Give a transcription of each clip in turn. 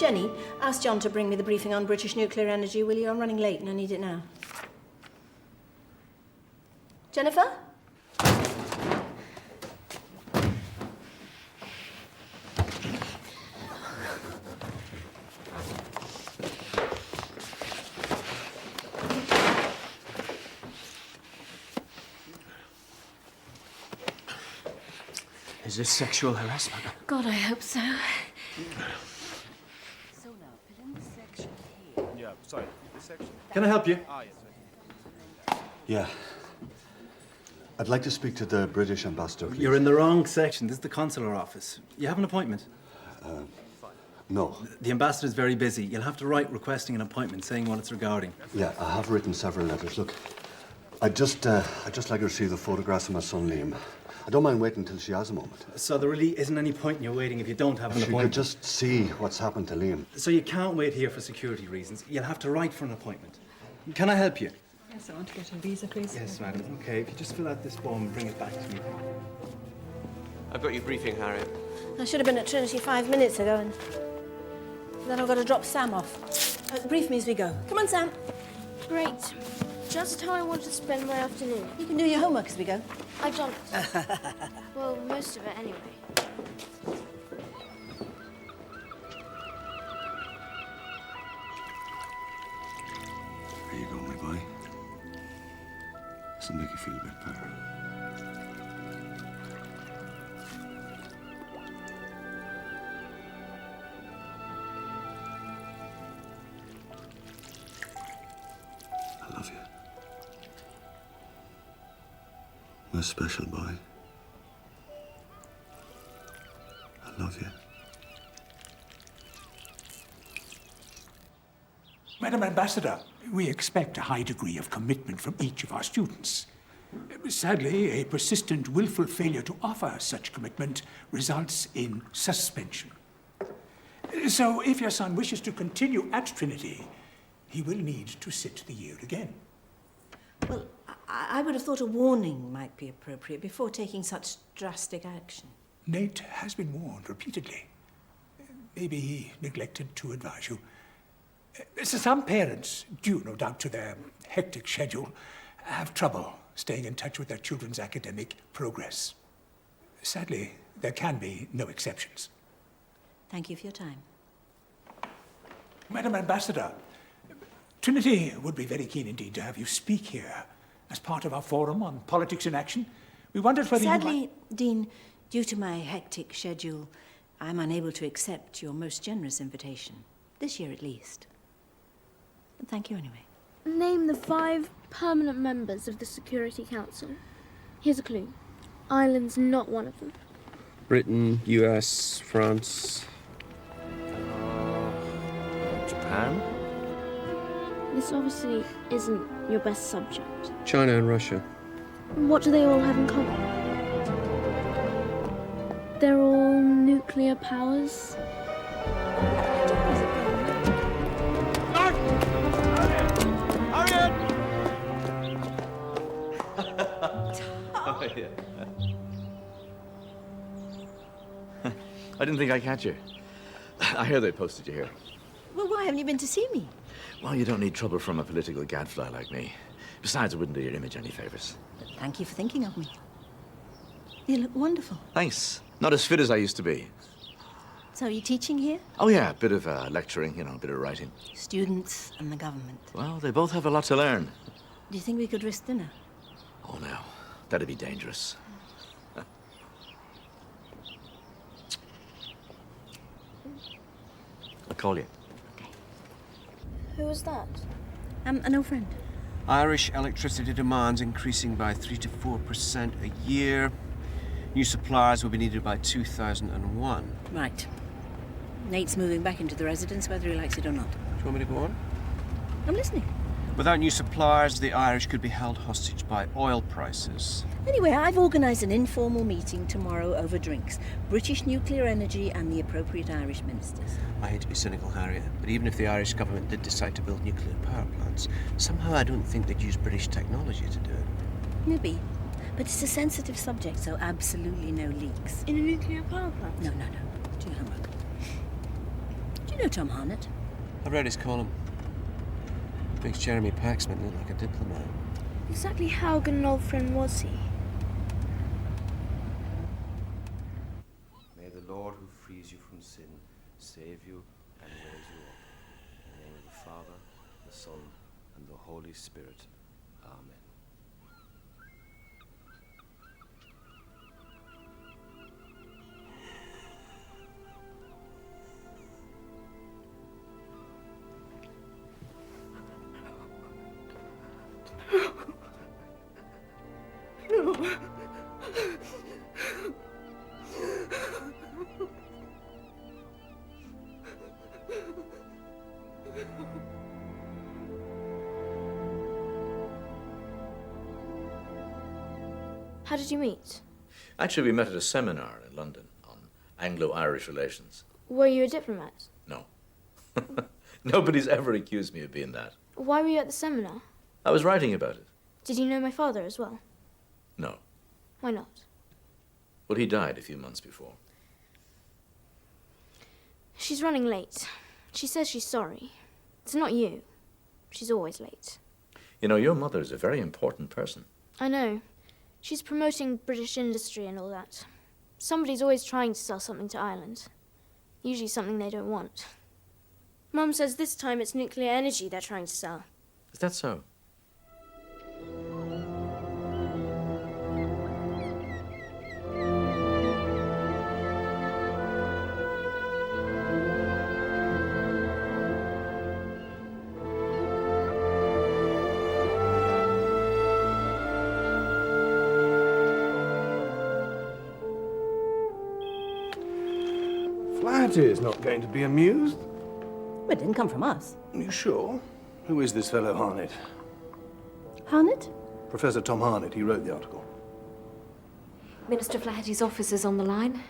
Jenny, ask John to bring me the briefing on British nuclear energy, will you? I'm running late and I need it now. Jennifer? Is this sexual harassment? God, I hope so. So now, fill in the section here. Yeah, sorry, this section. Can I help you? Ah, yes. Yeah. I'd like to speak to the British ambassador, please. You're in the wrong section. This is the consular office. You have an appointment? No. The ambassador's very busy. You'll have to write requesting an appointment, saying what it's regarding. Yeah, I have written several letters. Look, I'd just like to receive the photographs of my son, Liam. I don't mind waiting until she has a moment. So there really isn't any point in you waiting if you don't have an She appointment. could just see what's happened to Liam. So you can't wait here for security reasons. You'll have to write for an appointment. Can I help you? Yes, I want to get a visa, please. Yes, madam. Okay, if you just fill out this form and bring it back to me. I've got your briefing, Harriet. I should have been at Trinity 5 minutes ago and then I've got to drop Sam off. Brief me as we go. Come on, Sam. Great. Just how I want to spend my afternoon. You can do your homework as we go. I've done it. Well, most of it anyway. There you go, my boy. This'll make you feel a bit better. I love you. My special boy. I love you. Madam Ambassador, we expect a high degree of commitment from each of our students. Sadly, a persistent, willful failure to offer such commitment results in suspension. So, if your son wishes to continue at Trinity, he will need to sit the year again. Well, I would have thought a warning might be appropriate before taking such drastic action. Nate has been warned repeatedly. Maybe he neglected to advise you. Some parents, due no doubt to their hectic schedule, have trouble staying in touch with their children's academic progress. Sadly, there can be no exceptions. Thank you for your time. Madam Ambassador, Trinity would be very keen indeed to have you speak here as part of our forum on politics in action. We wondered whether Sadly, Dean, due to my hectic schedule, I'm unable to accept your most generous invitation, this year at least. But thank you anyway. Name the 5 permanent members of the Security Council. Here's a clue. Ireland's not one of them. Britain, US, France. Japan? This obviously isn't your best subject. China and Russia. What do they all have in common? They're all nuclear powers. Oh, yeah. I didn't think I'd catch you. I hear they posted you here. Well, why haven't you been to see me? Well, you don't need trouble from a political gadfly like me. Besides, it wouldn't do your image any favors. Thank you for thinking of me. You look wonderful. Thanks. Not as fit as I used to be. So, are you teaching here? Oh, yeah, a bit of lecturing, you know, a bit of writing. Students and the government. Well, they both have a lot to learn. Do you think we could risk dinner? Oh, no. That'd be dangerous. I'll call you. Who was that? An old friend. Irish electricity demands increasing by 3 to 4% a year. New suppliers will be needed by 2001. Right. Nate's moving back into the residence, whether he likes it or not. Do you want me to go on? I'm listening. Without new suppliers, the Irish could be held hostage by oil prices. Anyway, I've organised an informal meeting tomorrow over drinks. British nuclear energy and the appropriate Irish ministers. I hate to be cynical, Harriet, but even if the Irish government did decide to build nuclear power plants, somehow I don't think they'd use British technology to do it. Maybe. But it's a sensitive subject, so absolutely no leaks. In a nuclear power plant? No. Do your homework. Do you know Tom Harnett? I read his column. Makes Jeremy Paxman look like a diplomat. Exactly how good an old friend was he? May the Lord who frees you from sin save you and raise you up. In the name of the Father, the Son, and the Holy Spirit. Amen. How did you meet? Actually, we met at a seminar in London on Anglo-Irish relations. Were you a diplomat? No. Nobody's ever accused me of being that. Why were you at the seminar? I was writing about it. Did you know my father as well? No. Why not? Well, he died a few months before. She's running late. She says she's sorry. It's not you. She's always late. You know, your mother is a very important person. I know. She's promoting British industry and all that. Somebody's always trying to sell something to Ireland. Usually something they don't want. Mum says this time it's nuclear energy they're trying to sell. Is that so? Flaherty is not going to be amused. Well, it didn't come from us. Are you sure? Who is this fellow Harnett? Harnett? Professor Tom Harnett. He wrote the article. Minister Flaherty's office is on the line.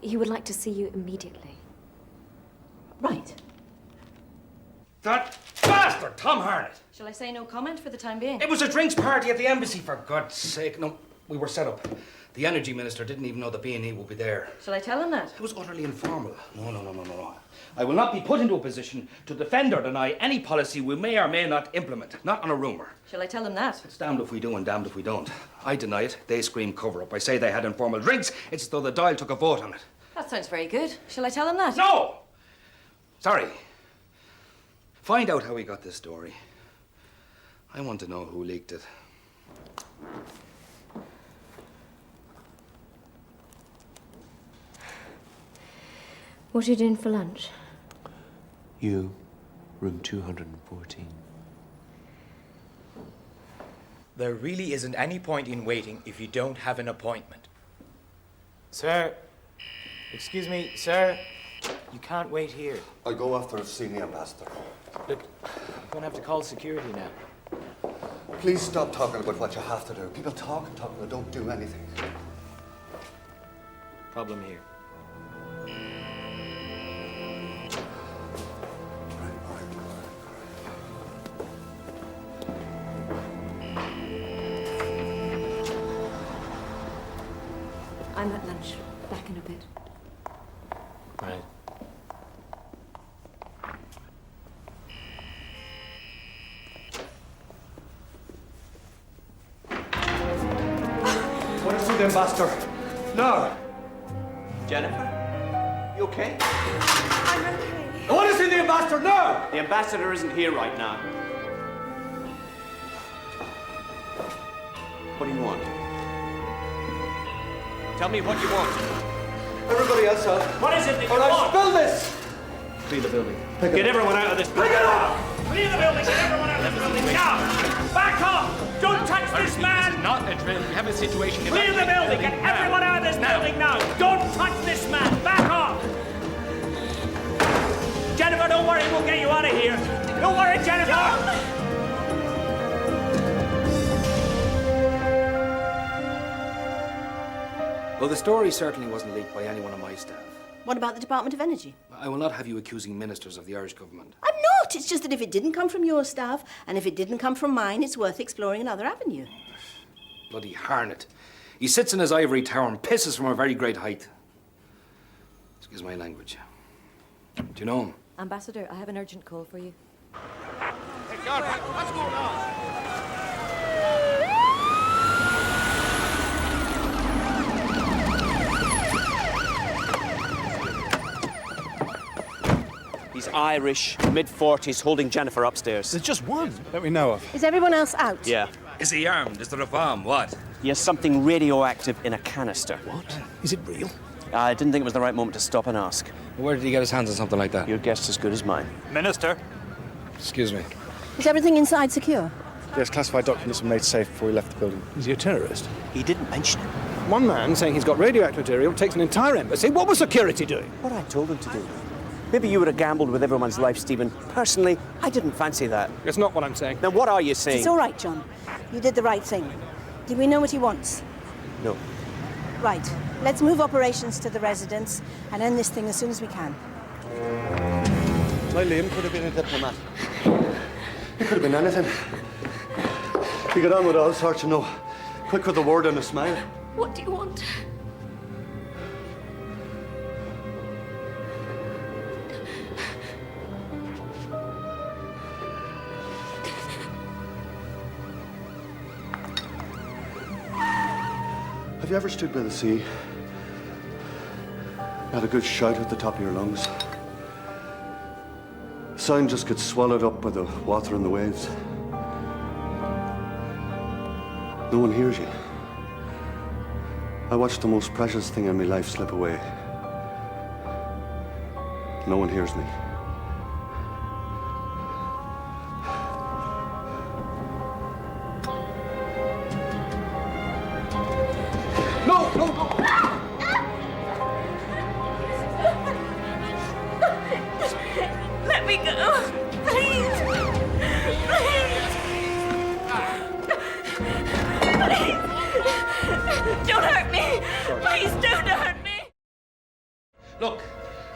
He would like to see you immediately. Right. That bastard, Tom Harnett! Shall I say no comment for the time being? It was a drinks party at the embassy, for God's sake. No, we were set up. The energy minister didn't even know the B&E would be there. Shall I tell him that? It was utterly informal. No. I will not be put into a position to defend or deny any policy we may or may not implement. Not on a rumour. Shall I tell him that? It's damned if we do and damned if we don't. I deny it. They scream cover-up. I say they had informal drinks. It's as though the Dáil took a vote on it. That sounds very good. Shall I tell him that? No! Sorry. Find out how he got this story. I want to know who leaked it. What are you doing for lunch? You, room 214. There really isn't any point in waiting if you don't have an appointment. Sir, excuse me, sir, you can't wait here. I'll go after seeing the ambassador. Look, I'm going to have to call security now. Please stop talking about what you have to do. People talk and talk, but don't do anything. Problem here. I'm at lunch. Back in a bit. Right. What is with the ambassador? No. Jennifer? You okay? I'm okay. I want to see the ambassador now! The ambassador isn't here right now. What do you want? Tell me what you want. Everybody else out. What is it that you Or I'll want? spill this! Flee the building. Get everyone out of this building. Pick it up! Flee the building. Get everyone out of this building. Now! Back off! Don't touch this man! Not a drill. We have a situation. Flee the building. Get everyone out of this building now! Don't touch this man! Back off! Jennifer, don't worry. We'll get you out of here. Don't worry, Jennifer! Well, the story certainly wasn't leaked by anyone on my staff. What about the Department of Energy? I will not have you accusing ministers of the Irish government. I'm not. It's just that if it didn't come from your staff, and if it didn't come from mine, it's worth exploring another avenue. Bloody Harnett. He sits in his ivory tower and pisses from a very great height. Excuse my language. Do you know him? Ambassador, I have an urgent call for you. Hey, God, what's going on? He's Irish, mid-40s, holding Jennifer upstairs. There's just one that we know of. Is everyone else out? Yeah. Is he armed? Is there a bomb? What? He has something radioactive in a canister. What? Is it real? I didn't think it was the right moment to stop and ask. Where did he get his hands on something like that? Your guess is as good as mine. Minister? Excuse me. Is everything inside secure? Yes, classified documents were made safe before we left the building. Is he a terrorist? He didn't mention it. One man saying he's got radioactive material takes an entire embassy. What was security doing? What I told him to do. Maybe you would have gambled with everyone's life, Stephen. Personally, I didn't fancy that. That's not what I'm saying. Then what are you saying? It's all right, John. You did the right thing. Do we know what he wants? No. Right. Let's move operations to the residence and end this thing as soon as we can. My Liam could have been a diplomat. He could have been anything. He got on with all sorts, you know. Quick with a word and a smile. What do you want? Have you ever stood by the sea? Had a good shout at the top of your lungs. Sound just gets swallowed up by the water and the waves. No one hears you. I watched the most precious thing in my life slip away. No one hears me. No, no, no! Let me go! Please! Please! Please! Don't hurt me! Please don't hurt me! Look,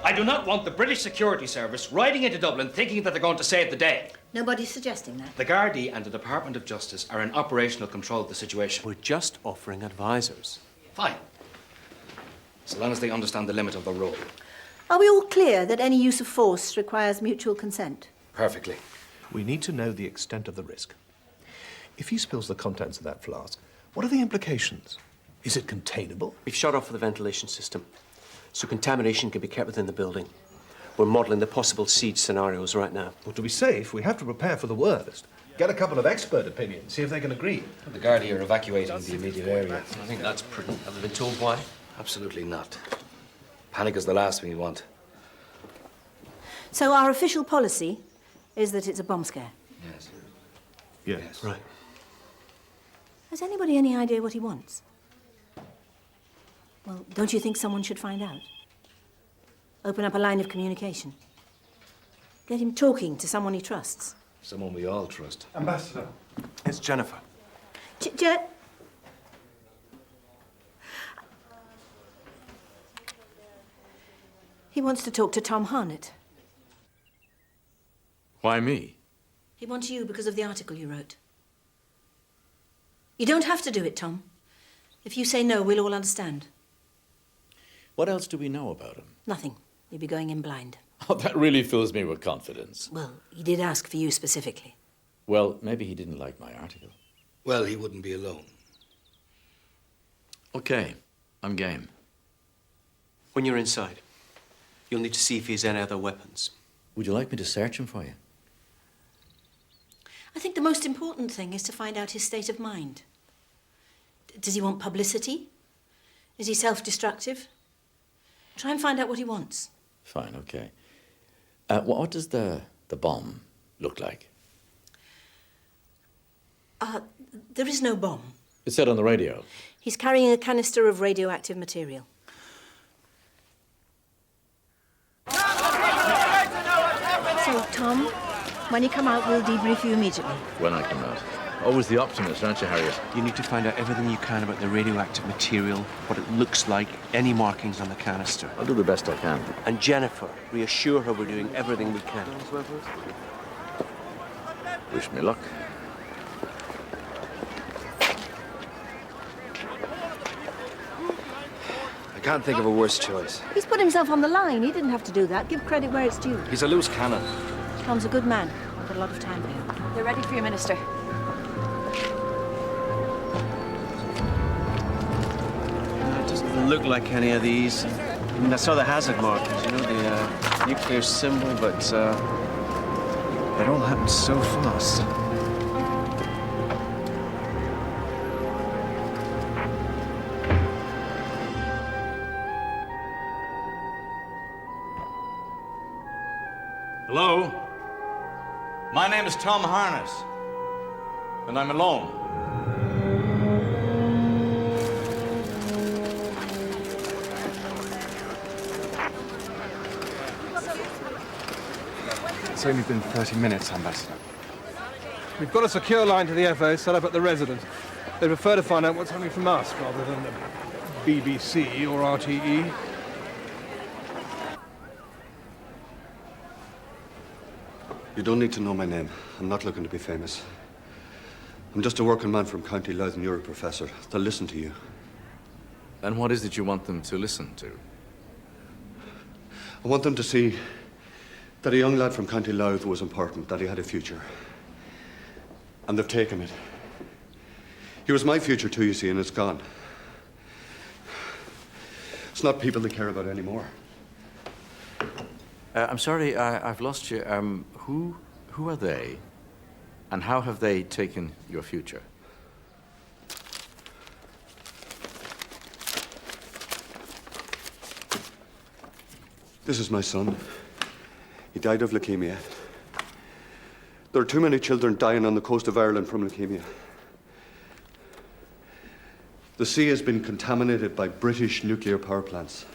I do not want the British Security Service riding into Dublin thinking that they're going to save the day. Nobody's suggesting that. The Gardaí and the Department of Justice are in operational control of the situation. We're just offering advisors. Fine. So long as they understand the limit of the role. Are we all clear that any use of force requires mutual consent? Perfectly. We need to know the extent of the risk. If he spills the contents of that flask, what are the implications? Is it containable? We've shut off the ventilation system, so contamination can be kept within the building. We're modelling the possible siege scenarios right now. Well, to be safe, we have to prepare for the worst. Get a couple of expert opinions, see if they can agree. The Gardaí are evacuating the immediate area. I think that's prudent. Have they been told why? Absolutely not. Panic is the last thing we want. So our official policy is that it's a bomb scare. Yes. Yes. Right. Has anybody any idea what he wants? Well, don't you think someone should find out? Open up a line of communication. Get him talking to someone he trusts. Someone we all trust. Ambassador. It's Jennifer. Jet. He wants to talk to Tom Harnett. Why me? He wants you because of the article you wrote. You don't have to do it, Tom. If you say no, we'll all understand. What else do we know about him? Nothing. You'll be going in blind. Oh, that really fills me with confidence. Well, he did ask for you specifically. Well, maybe he didn't like my article. Well, he wouldn't be alone. Okay, I'm game. When you're inside, you'll need to see if he has any other weapons. Would you like me to search him for you? I think the most important thing is to find out his state of mind. Does he want publicity? Is he self-destructive? Try and find out what he wants. Fine, okay. What does the bomb look like? There is no bomb. It said on the radio. He's carrying a canister of radioactive material. So, Tom, when you come out, we'll debrief you immediately. When I come out. Always the optimist, aren't you, Harriet? You need to find out everything you can about the radioactive material, what it looks like, any markings on the canister. I'll do the best I can. And Jennifer, reassure her we're doing everything we can. Wish me luck. I can't think of a worse choice. He's put himself on the line. He didn't have to do that. Give credit where it's due. He's a loose cannon. Tom's a good man. I've got a lot of time for him. They're ready for you, Minister. It doesn't look like any of these. I mean, I saw the hazard markers, you know, the nuclear symbol, but it all happened so fast. Hello? My name is Tom Harness, and I'm alone. It's only been 30 minutes, Ambassador. We've got a secure line to the FO set up at the residence. They prefer to find out what's happening from us rather than the BBC or RTE. You don't need to know my name. I'm not looking to be famous. I'm just a working man from County Louth and you're a professor. They'll listen to you. And what is it you want them to listen to? I want them to see that a young lad from County Louth was important, that he had a future. And they've taken it. He was my future too, you see, and it's gone. It's not people they care about anymore. I'm sorry, I've lost you. Who are they? And how have they taken your future? This is my son. He died of leukemia. There are too many children dying on the coast of Ireland from leukemia. The sea has been contaminated by British nuclear power plants.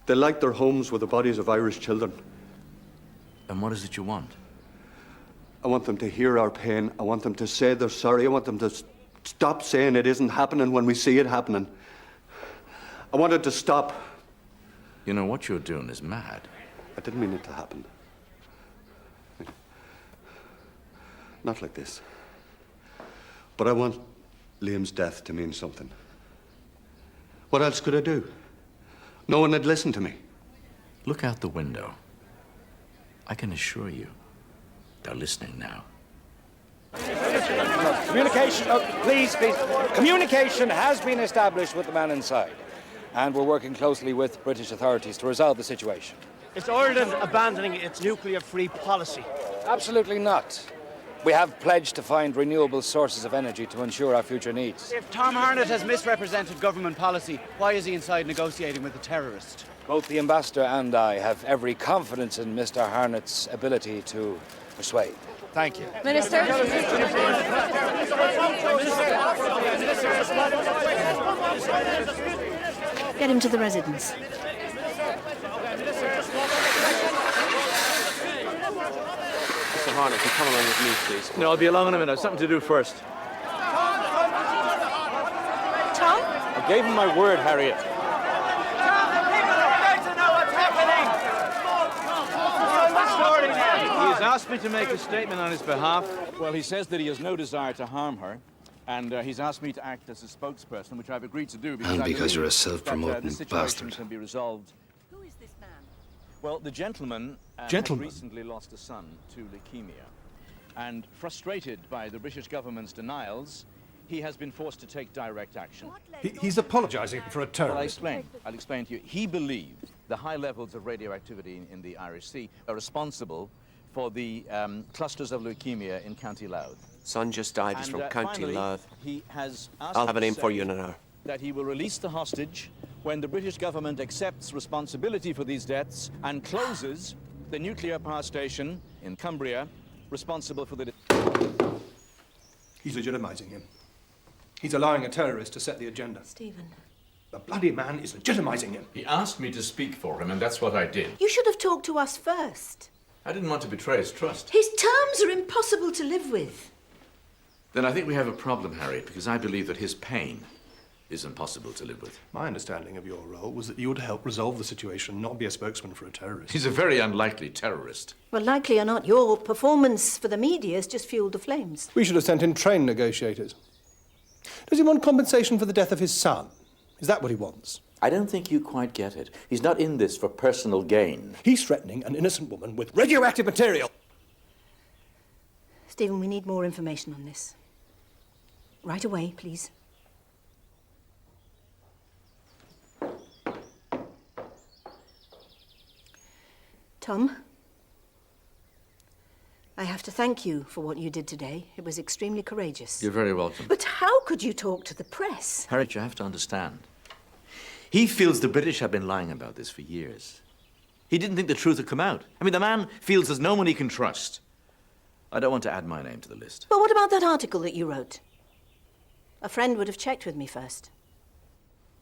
They light their homes with the bodies of Irish children. And what is it you want? I want them to hear our pain. I want them to say they're sorry. I want them to stop saying it isn't happening when we see it happening. I want it to stop. You know, what you're doing is mad. I didn't mean it to happen. Not like this. But I want Liam's death to mean something. What else could I do? No one had listened to me. Look out the window. I can assure you, they're listening now. Communication, please. Communication has been established with the man inside, and we're working closely with British authorities to resolve the situation. Is Ireland abandoning its nuclear-free policy? Absolutely not. We have pledged to find renewable sources of energy to ensure our future needs. If Tom Harnett has misrepresented government policy, why is he inside negotiating with a terrorist? Both the ambassador and I have every confidence in Mr. Harnett's ability to persuade. Thank you. Minister? Get him to the residence. Mr. Harnett, can you come along with me, please? No, I'll be along in a minute. I've something to do first. Tom? I gave him my word, Harriet. He has asked me to make a statement on his behalf. Well, he says that he has no desire to harm her, and he's asked me to act as a spokesperson, which I've agreed to do because And I because you're a believe self-promoting that, the situation bastard. can be resolved. Who is this man? Well, the gentleman has Gentleman? recently lost a son to leukemia, and frustrated by the British government's denials, he has been forced to take direct action. He's apologising for a Well, terrorist. I'll explain to you. He believed the high levels of radioactivity in the Irish Sea are responsible for the clusters of leukemia in County Louth. Son just died. He's And, from County finally, Louth. He has asked I'll have a me name to for say you in an hour. that he will release the hostage when the British government accepts responsibility for these deaths and closes the nuclear power station in Cumbria responsible for the... He's legitimising him. He's allowing a terrorist to set the agenda. Stephen. The bloody man is legitimising him. He asked me to speak for him, and that's what I did. You should have talked to us first. I didn't want to betray his trust. His terms are impossible to live with. Then I think we have a problem, Harriet, because I believe that his pain is impossible to live with. My understanding of your role was that you would help resolve the situation, not be a spokesman for a terrorist. He's a very unlikely terrorist. Well, likely or not, your performance for the media has just fueled the flames. We should have sent in trained negotiators. Does he want compensation for the death of his son? Is that what he wants? I don't think you quite get it. He's not in this for personal gain. He's threatening an innocent woman with radioactive material. Stephen, we need more information on this. Right away, please. Tom, I have to thank you for what you did today. It was extremely courageous. You're very welcome. But how could you talk to the press? Harriet, you have to understand. He feels the British have been lying about this for years. He didn't think the truth would come out. I mean, the man feels there's no one he can trust. I don't want to add my name to the list. But what about that article that you wrote? A friend would have checked with me first.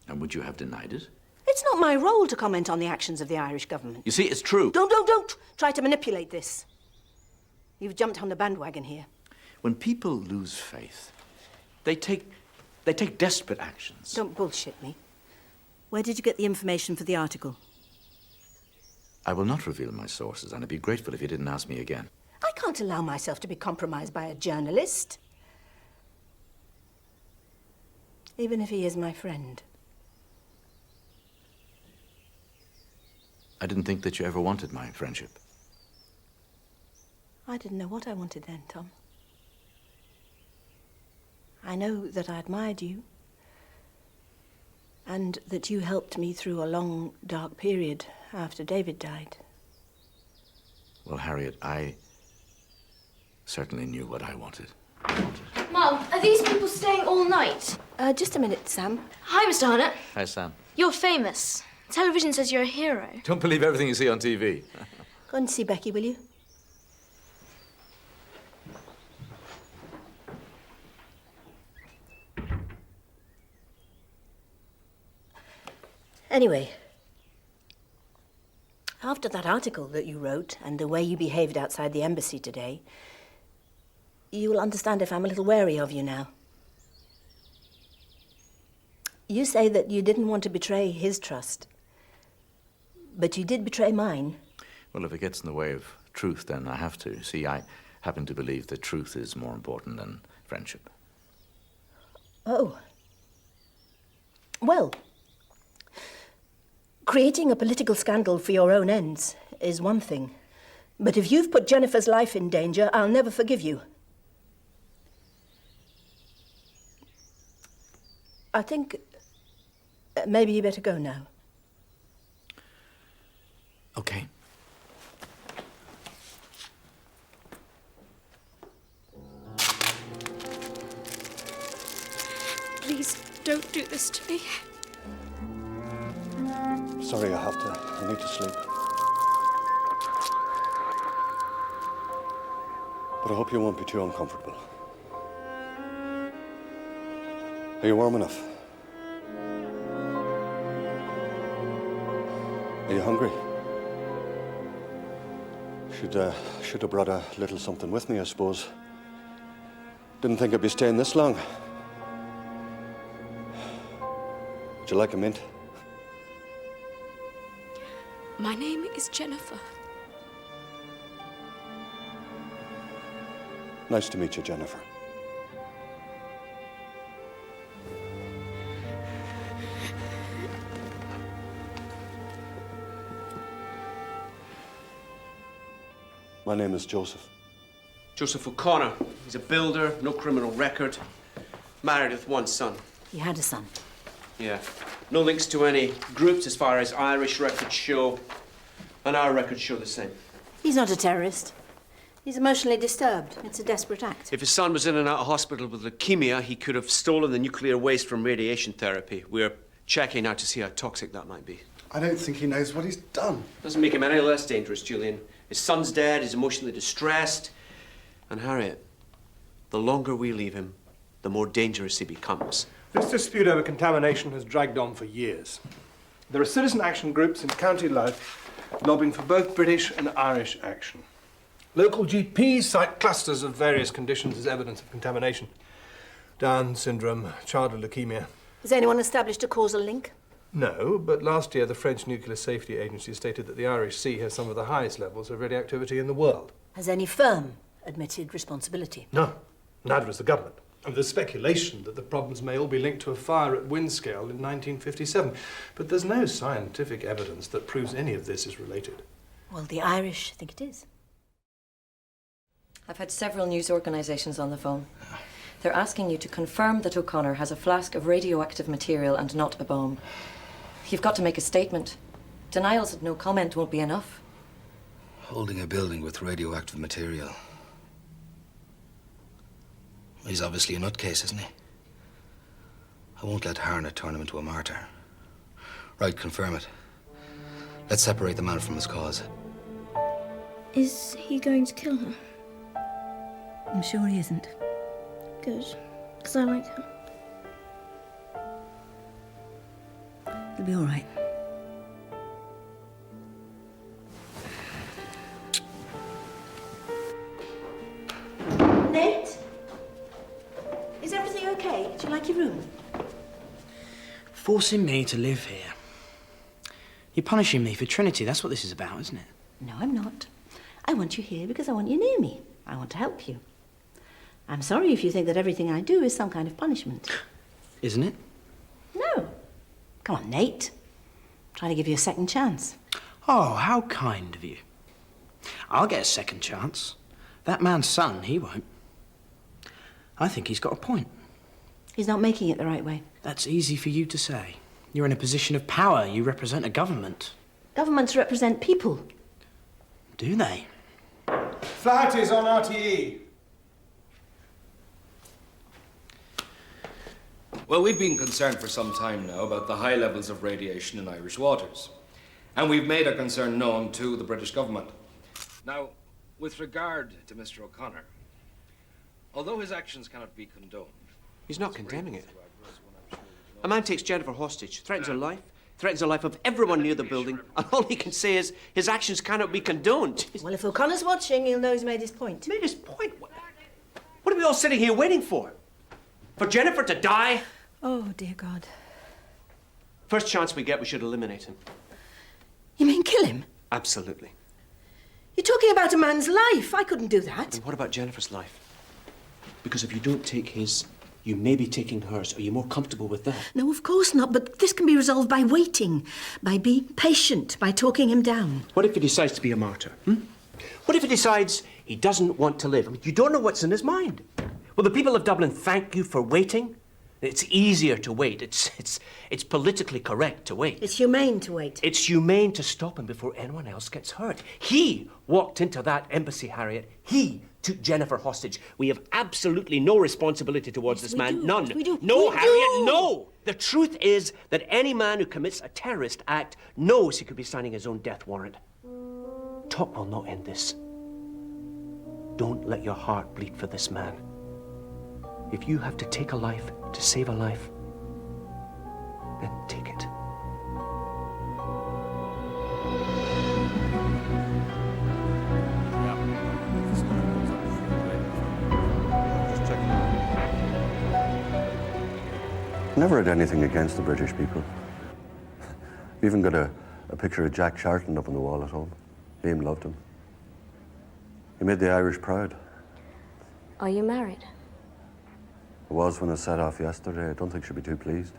And would you have denied it? It's not my role to comment on the actions of the Irish government. You see, it's true. Don't try to manipulate this. You've jumped on the bandwagon here. When people lose faith, they take desperate actions. Don't bullshit me. Where did you get the information for the article? I will not reveal my sources, and I'd be grateful if you didn't ask me again. I can't allow myself to be compromised by a journalist. Even if he is my friend. I didn't think that you ever wanted my friendship. I didn't know what I wanted then, Tom. I know that I admired you, and that you helped me through a long, dark period after David died. Well, Harriet, I certainly knew what I wanted. Mum, are these people staying all night? Just a minute, Sam. Hi, Mr. Hunnett. Hi, Sam. You're famous. Television says you're a hero. Don't believe everything you see on TV. Go and see Becky, will you? Anyway, after that article that you wrote and the way you behaved outside the embassy today, you will understand if I'm a little wary of you now. You say that you didn't want to betray his trust, but you did betray mine. Well, if it gets in the way of truth, then I have to. See, I happen to believe that truth is more important than friendship. Oh. Well, creating a political scandal for your own ends is one thing. But if you've put Jennifer's life in danger, I'll never forgive you. I think maybe you better go now. Okay. Please, don't do this to me. Sorry, I need to sleep. But I hope you won't be too uncomfortable. Are you warm enough? Are you hungry? Should have brought a little something with me, I suppose. Didn't think I'd be staying this long. Would you like a mint? My name is Jennifer. Nice to meet you, Jennifer. My name is Joseph. Joseph O'Connor. He's a builder, no criminal record. Married with one son. He had a son. Yeah. No links to any groups as far as Irish records show. And our records show the same. He's not a terrorist. He's emotionally disturbed. It's a desperate act. If his son was in and out of hospital with leukemia, he could have stolen the nuclear waste from radiation therapy. We're checking out to see how toxic that might be. I don't think he knows what he's done. Doesn't make him any less dangerous, Julian. His son's dead, he's emotionally distressed. And Harriet, the longer we leave him, the more dangerous he becomes. This dispute over contamination has dragged on for years. There are citizen action groups in county life lobbying for both British and Irish action. Local GPs cite clusters of various conditions as evidence of contamination. Down syndrome, childhood leukemia. Has anyone established a causal link? No, but last year the French Nuclear Safety Agency stated that the Irish Sea has some of the highest levels of radioactivity in the world. Has any firm admitted responsibility? No, neither has the government. And there's speculation that the problems may all be linked to a fire at Windscale in 1957, but there's no scientific evidence that proves any of this is related. Well, the Irish think it is. I've had several news organisations on the phone. They're asking you to confirm that O'Connor has a flask of radioactive material and not a bomb. You've got to make a statement. Denials and no comment won't be enough. Holding a building with radioactive material. He's obviously a nutcase, isn't he? I won't let Harnett turn him into a martyr. Right, confirm it. Let's separate the man from his cause. Is he going to kill her? I'm sure he isn't. Good, because I like her. It'll be all right. Nate? Is everything okay? Do you like your room? Forcing me to live here. You're punishing me for Trinity. That's what this is about, isn't it? No, I'm not. I want you here because I want you near me. I want to help you. I'm sorry if you think that everything I do is some kind of punishment. Isn't it? No. Come on, Nate. I'm trying to give you a second chance. Oh, how kind of you. I'll get a second chance. That man's son, he won't. I think he's got a point. He's not making it the right way. That's easy for you to say. You're in a position of power. You represent a government. Governments represent people. Do they? Flaherty's on RTE. Well, we've been concerned for some time now about the high levels of radiation in Irish waters. And we've made our concern known to the British government. Now, with regard to Mr. O'Connor, although his actions cannot be condoned... He's not condemning it. A man takes Jennifer hostage, threatens her life, threatens the life of everyone near the building, and all he can say is his actions cannot be condoned. Well, if O'Connor's watching, he'll know he's made his point. Made his point? What are we all sitting here waiting for? For Jennifer to die? Oh, dear God. First chance we get, we should eliminate him. You mean kill him? Absolutely. You're talking about a man's life. I couldn't do that. And what about Jennifer's life? Because if you don't take his, you may be taking hers. Are you more comfortable with that? No, of course not, but this can be resolved by waiting, by being patient, by talking him down. What if he decides to be a martyr? What if he decides he doesn't want to live? I mean, you don't know what's in his mind. Will the people of Dublin thank you for waiting? It's easier to wait. It's politically correct to wait. It's humane to wait. It's humane to stop him before anyone else gets hurt. He walked into that embassy, Harriet. He took Jennifer hostage. We have absolutely no responsibility towards this man. None. Yes, we do. No, We Harriet, do. no! The truth is that any man who commits a terrorist act knows he could be signing his own death warrant. Talk will not end this. Don't let your heart bleed for this man. If you have to take a life to save a life, then take it. Never had anything against the British people. We even got a picture of Jack Charlton up on the wall at home. Liam loved him. He made the Irish proud. Are you married? I was when I set off yesterday. I don't think she'll be too pleased.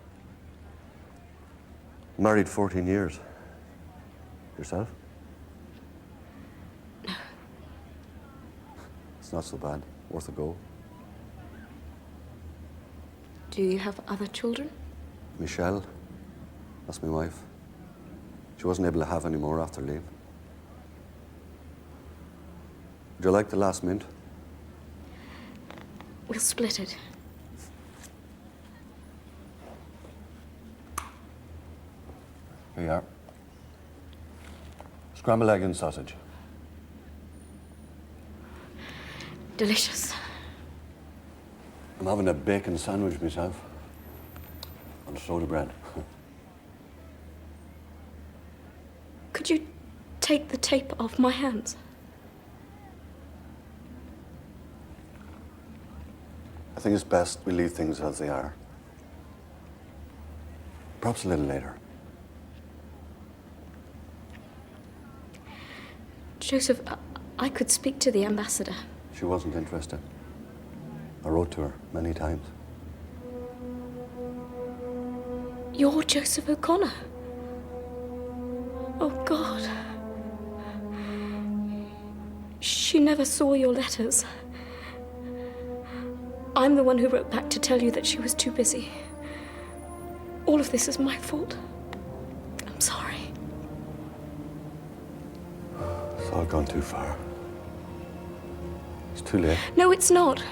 Married 14 years. Yourself? No. It's not so bad. Worth a go. Do you have other children? Michelle, that's my wife. She wasn't able to have any more after leave. Would you like the last mint? We'll split it. Here you are. Scrambled egg and sausage. Delicious. I'm having a bacon sandwich myself. And soda bread. Could you take the tape off my hands? I think it's best we leave things as they are. Perhaps a little later. Joseph, I could speak to the ambassador. She wasn't interested. I wrote to her many times. You're Joseph O'Connor. Oh, God. She never saw your letters. I'm the one who wrote back to tell you that she was too busy. All of this is my fault. I'm sorry. It's all gone too far. It's too late. No, it's not.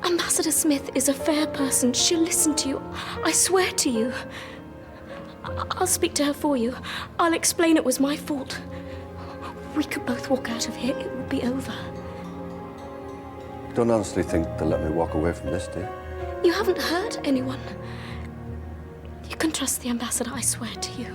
Ambassador Smith is a fair person. She'll listen to you. I swear to you. I'll speak to her for you. I'll explain it was my fault. We could both walk out of here. It would be over. You don't honestly think they'll let me walk away from this, do you? You haven't hurt anyone. You can trust the ambassador, I swear to you.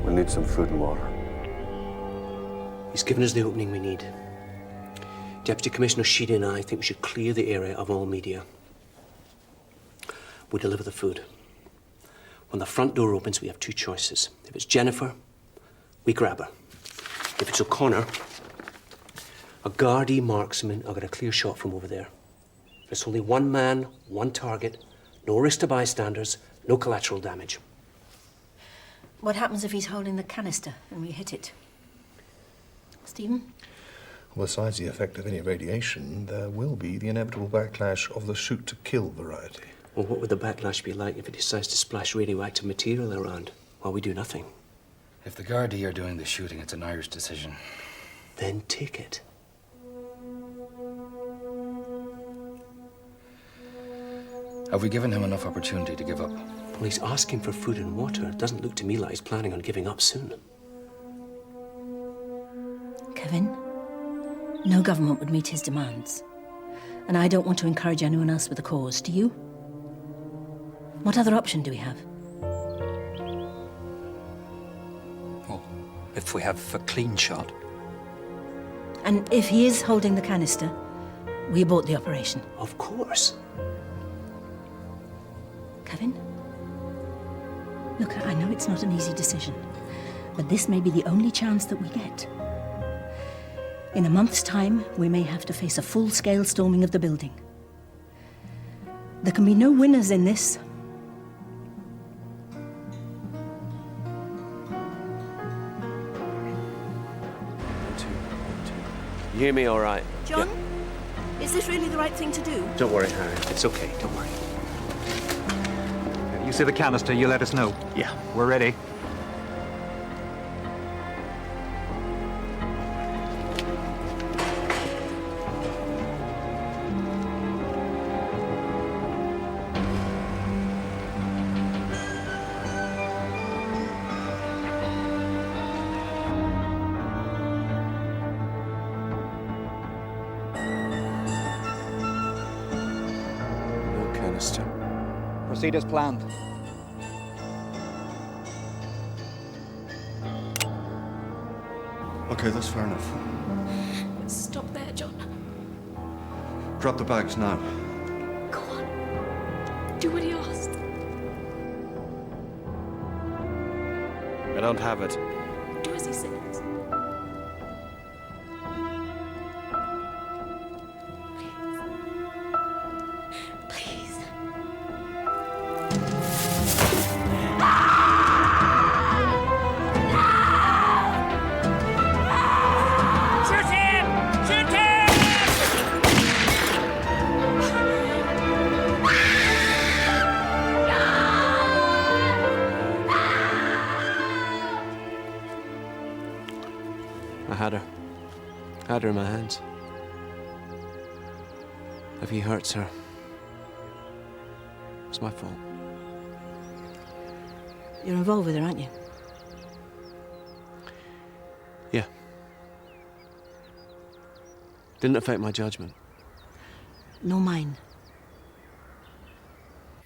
We'll need some food and water. He's given us the opening we need. Deputy Commissioner Sheedy and I think we should clear the area of all media. We deliver the food. When the front door opens, we have two choices. If it's Jennifer, we grab her. If it's O'Connor, a Gardaí marksman, I've got a clear shot from over there. There's only one man, one target, no risk to bystanders, no collateral damage. What happens if he's holding the canister and we hit it? Stephen? Well, besides the effect of any radiation, there will be the inevitable backlash of the shoot-to-kill variety. Well, what would the backlash be like if it decides to splash radioactive material around while we do nothing? If the Gardaí are doing the shooting, it's an Irish decision. Then take it. Have we given him enough opportunity to give up? Well, he's asking for food and water. It doesn't look to me like he's planning on giving up soon. Kevin, no government would meet his demands. And I don't want to encourage anyone else with the cause, do you? What other option do we have? Well, if we have a clean shot. And if he is holding the canister, we abort the operation. Of course. Kevin? Look, I know it's not an easy decision, but this may be the only chance that we get. In a month's time, we may have to face a full-scale storming of the building. There can be no winners in this. You hear me all right? John, is this really the right thing to do? Don't worry, Harry. It's okay. Don't worry. You see the canister, you let us know. Yeah. We're ready. No canister. Proceed as planned. Okay, that's fair enough. Stop there, John. Drop the bags now. Go on. Do what he asked. I don't have it. Do as he says. Please. Shoot him! Shoot him! I had her. Had her in my hands. If he hurts her, it's my fault. You're involved with her, aren't you? Yeah. Didn't affect my judgment. Nor mine.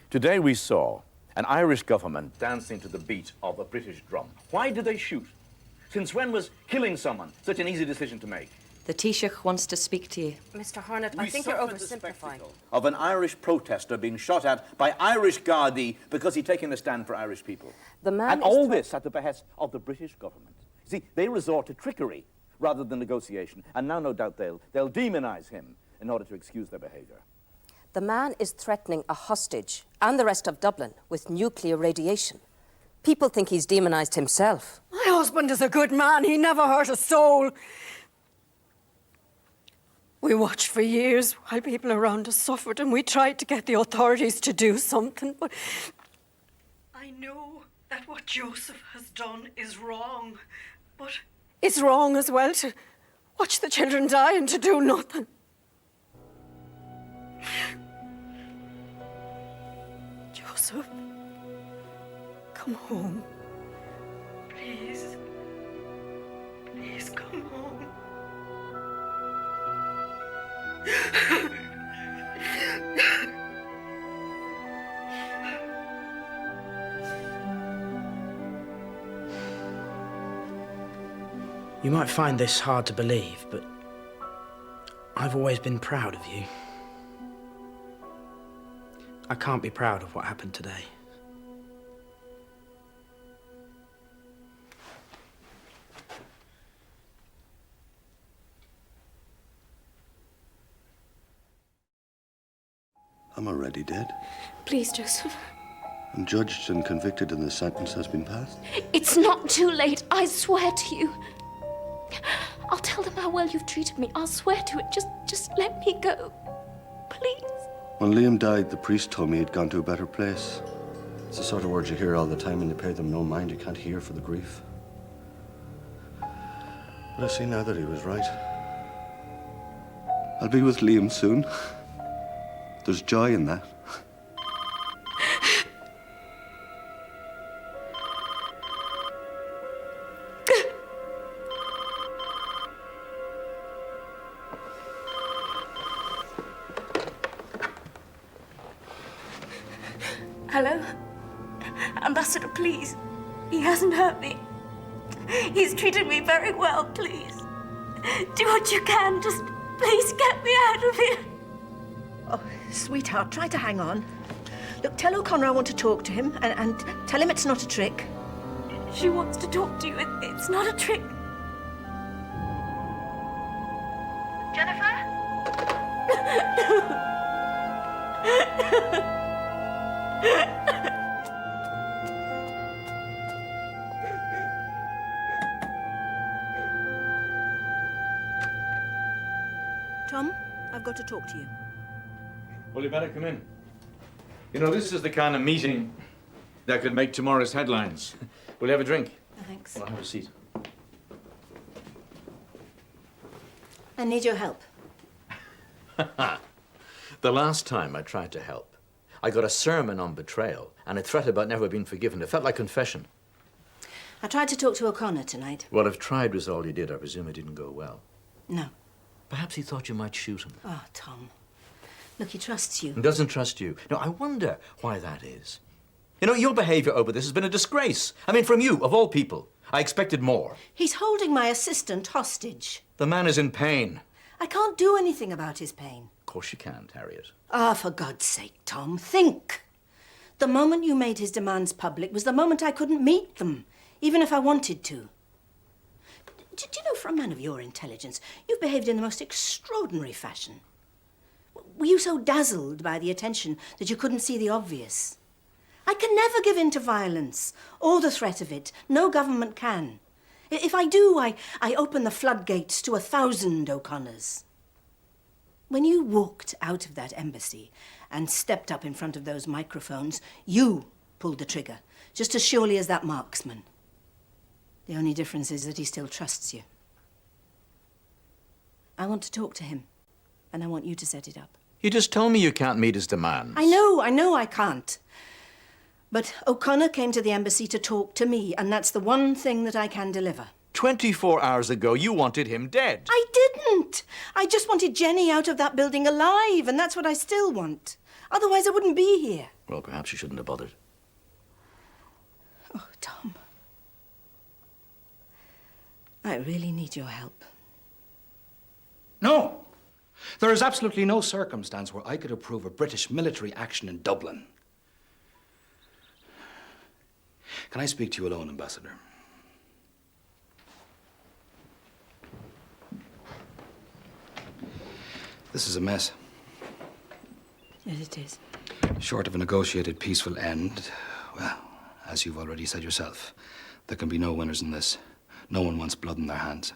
Today we saw an Irish government dancing to the beat of a British drum. Why did they shoot? Since when was killing someone such an easy decision to make? The Taoiseach wants to speak to you. Mr. Hornet, I think you're oversimplifying. Of an Irish protester being shot at by Irish Gardaí because he's taking a stand for Irish people. The man and all this at the behest of the British government. See, they resort to trickery rather than negotiation, and now no doubt they'll demonise him in order to excuse their behaviour. The man is threatening a hostage and the rest of Dublin with nuclear radiation. People think he's demonised himself. My husband is a good man. He never hurt a soul. We watched for years while people around us suffered, and we tried to get the authorities to do something, but I know that what Joseph has done is wrong, but it's wrong as well to watch the children die and to do nothing. Joseph, come home. Please. Please come home. You might find this hard to believe, but I've always been proud of you. I can't be proud of what happened today. I'm already dead. Please, Joseph. I'm judged and convicted and the sentence has been passed. It's not too late, I swear to you. I'll tell them how well you've treated me. I'll swear to it. Just let me go. Please. When Liam died, the priest told me he'd gone to a better place. It's the sort of words you hear all the time and you pay them no mind. You can't hear for the grief. But I see now that he was right. I'll be with Liam soon. There's joy in that. Hello? Ambassador, please. He hasn't hurt me. He's treated me very well, please. Do what you can. Just please get me out of here. Oh, sweetheart, try to hang on. Look, tell O'Connor I want to talk to him and tell him it's not a trick. She wants to talk to you. It's not a trick. Jennifer? Tom, I've got to talk to you. Well, you better come in. You know, this is the kind of meeting that could make tomorrow's headlines. Will you have a drink? No, thanks. Well, have a seat. I need your help. The last time I tried to help, I got a sermon on betrayal and a threat about never being forgiven. It felt like confession. I tried to talk to O'Connor tonight. Well, if tried was all you did, I presume it didn't go well. No. Perhaps he thought you might shoot him. Oh, Tom. Look, he trusts you. He doesn't trust you. No, I wonder why that is. You know, your behavior over this has been a disgrace. I mean, from you, of all people. I expected more. He's holding my assistant hostage. The man is in pain. I can't do anything about his pain. Of course you can't, Harriet. Ah, for God's sake, Tom, think. The moment you made his demands public was the moment I couldn't meet them, even if I wanted to. Do you know, for a man of your intelligence, you've behaved in the most extraordinary fashion. Were you so dazzled by the attention that you couldn't see the obvious? I can never give in to violence or the threat of it. No government can. If I do, I open the floodgates to 1,000 O'Connors. When you walked out of that embassy and stepped up in front of those microphones, you pulled the trigger, just as surely as that marksman. The only difference is that he still trusts you. I want to talk to him, and I want you to set it up. You just told me you can't meet his demands. I know I can't. But O'Connor came to the embassy to talk to me, and that's the one thing that I can deliver. 24 hours ago, you wanted him dead. I didn't. I just wanted Jenny out of that building alive, and that's what I still want. Otherwise, I wouldn't be here. Well, perhaps you shouldn't have bothered. Oh, Tom. I really need your help. There is absolutely no circumstance where I could approve of British military action in Dublin. Can I speak to you alone, Ambassador? This is a mess. Yes, it is. Short of a negotiated peaceful end, well, as you've already said yourself, there can be no winners in this. No one wants blood in their hands.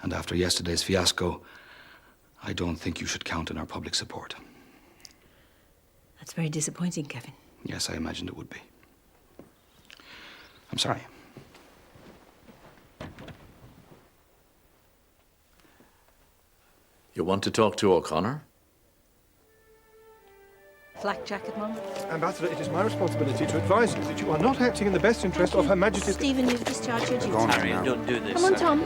And after yesterday's fiasco, I don't think you should count on our public support. That's very disappointing, Kevin. Yes, I imagined it would be. I'm sorry. You want to talk to O'Connor? Flak jacket, Mum? Ambassador, it is my responsibility to advise you that you are not acting in the best interest of Her Majesty's... Stephen, you've discharged your duty. Go on, Harriet, don't do this. Come on, Tom.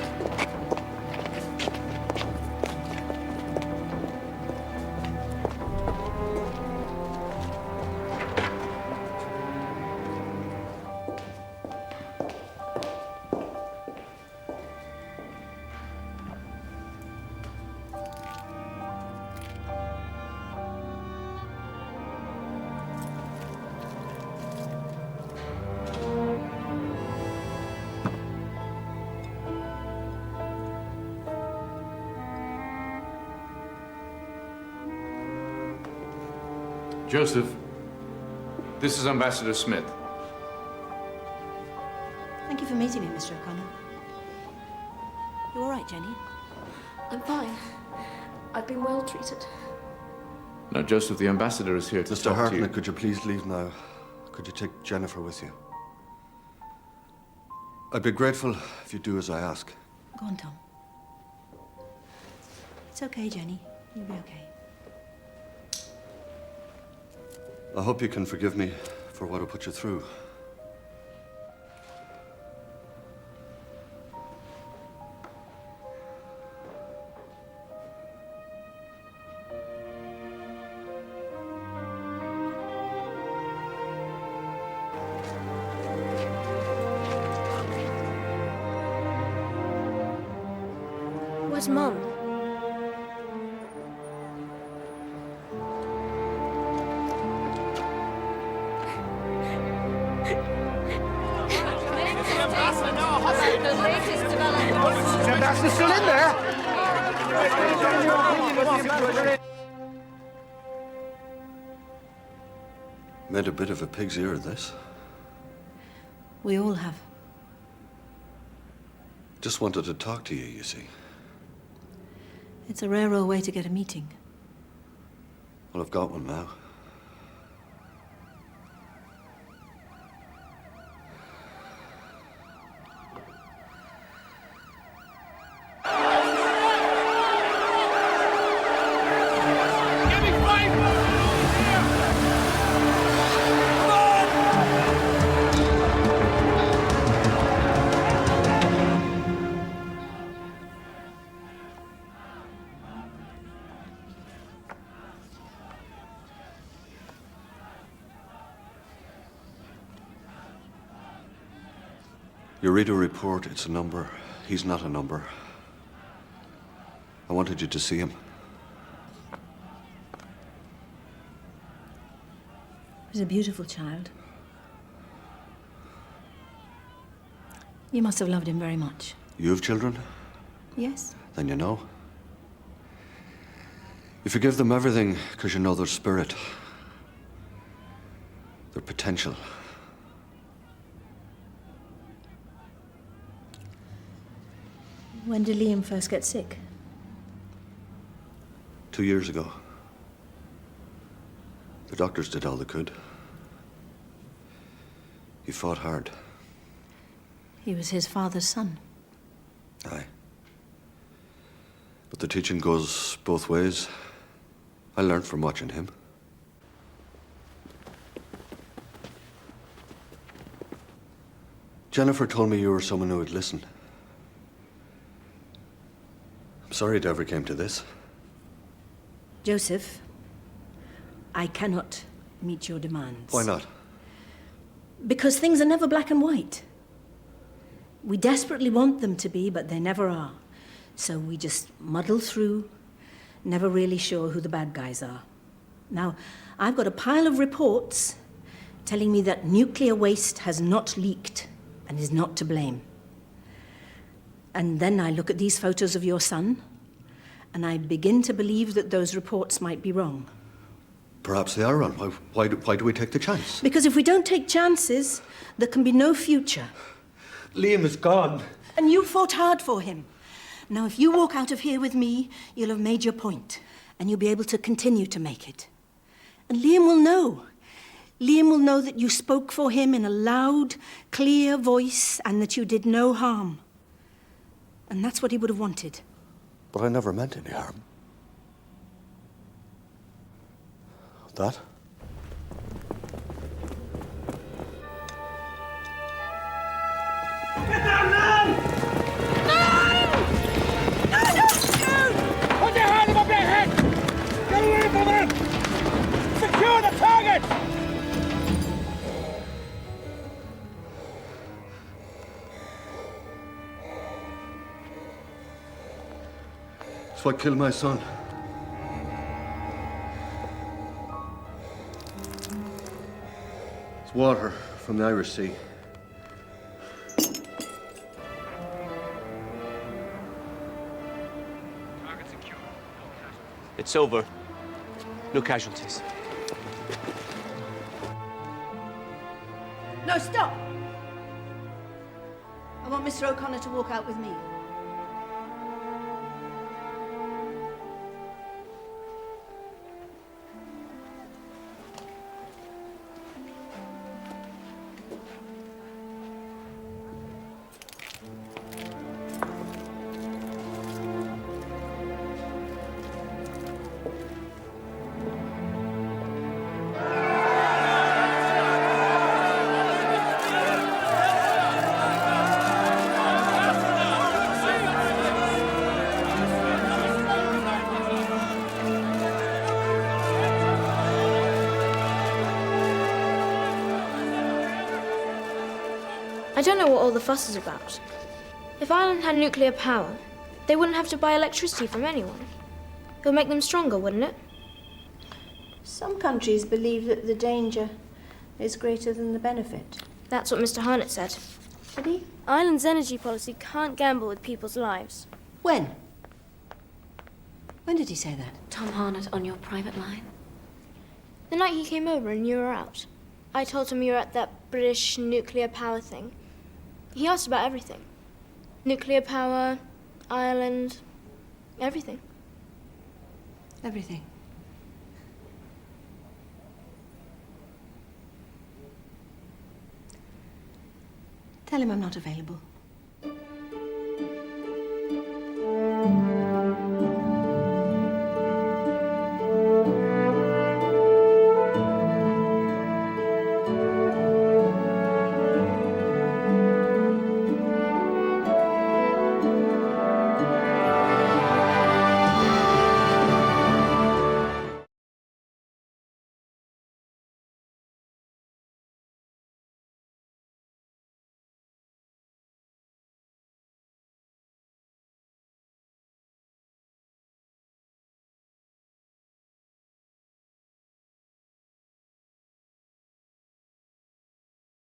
Joseph, this is Ambassador Smith. Thank you for meeting me, Mr. O'Connor. You all right, Jenny? I'm fine. I've been well treated. Now, Joseph, the ambassador is here to Mr. talk to you. Hartnett, could you please leave now? Could you take Jennifer with you? I'd be grateful if you do as I ask. Go on, Tom. It's okay, Jenny. You'll be okay. I hope you can forgive me for what I put you through. Where's Mum? The ambassador's still in there! Made a bit of a pig's ear of this. We all have. Just wanted to talk to you, you see. It's a rare old way to get a meeting. Well, I've got one now. You read a report, it's a number. He's not a number. I wanted you to see him. He was a beautiful child. You must have loved him very much. You have children? Yes. Then you know. You forgive them everything because you know their spirit, their potential. When did Liam first get sick? 2 years ago. The doctors did all they could. He fought hard. He was his father's son. Aye. But the teaching goes both ways. I learned from watching him. Jennifer told me you were someone who would listen. I'm sorry it ever came to this. Joseph, I cannot meet your demands. Why not? Because things are never black and white. We desperately want them to be, but they never are. So we just muddle through, never really sure who the bad guys are. Now, I've got a pile of reports telling me that nuclear waste has not leaked and is not to blame. And then I look at these photos of your son, and I begin to believe that those reports might be wrong. Perhaps they are wrong. Why do we take the chance? Because if we don't take chances, there can be no future. Liam is gone. And you fought hard for him. Now, if you walk out of here with me, you'll have made your point, and you'll be able to continue to make it. And Liam will know. Liam will know that you spoke for him in a loud, clear voice, and that you did no harm. And that's what he would have wanted. But I never meant any harm. That? Get down now! Put your hand above your head! Get away from him! Secure the target! It's what killed my son. It's water from the Irish Sea. It's over. No casualties. No, stop! I want Mr. O'Connor to walk out with me. I don't know what all the fuss is about. If Ireland had nuclear power, they wouldn't have to buy electricity from anyone. It would make them stronger, wouldn't it? Some countries believe that the danger is greater than the benefit. That's what Mr. Harnett said. Did he? Ireland's energy policy can't gamble with people's lives. When? When did he say that? Tom Harnett on your private line? The night he came over and you were out. I told him you were at that British nuclear power thing. He asked about everything. Nuclear power, Ireland, everything. Everything. Tell him I'm not available.